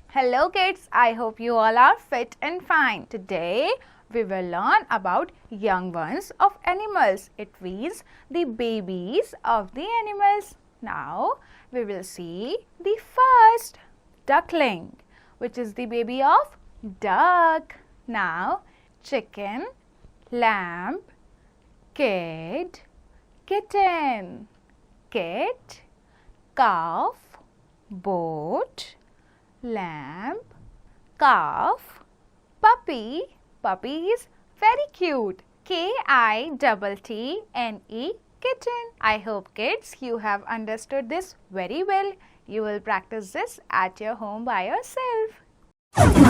Hello kids, I hope you all are fit and fine. Today we will learn about young ones of animals. It means the babies of the animals. Now we will see the first duckling, which is the baby of duck. Now chicken, lamb, kid, kitten, kit, calf, boat, lamb, calf, puppy. Puppy is very cute. K-I-T-T-N-E, kitten. I hope kids you have understood this very well. You will practice this at your home by yourself.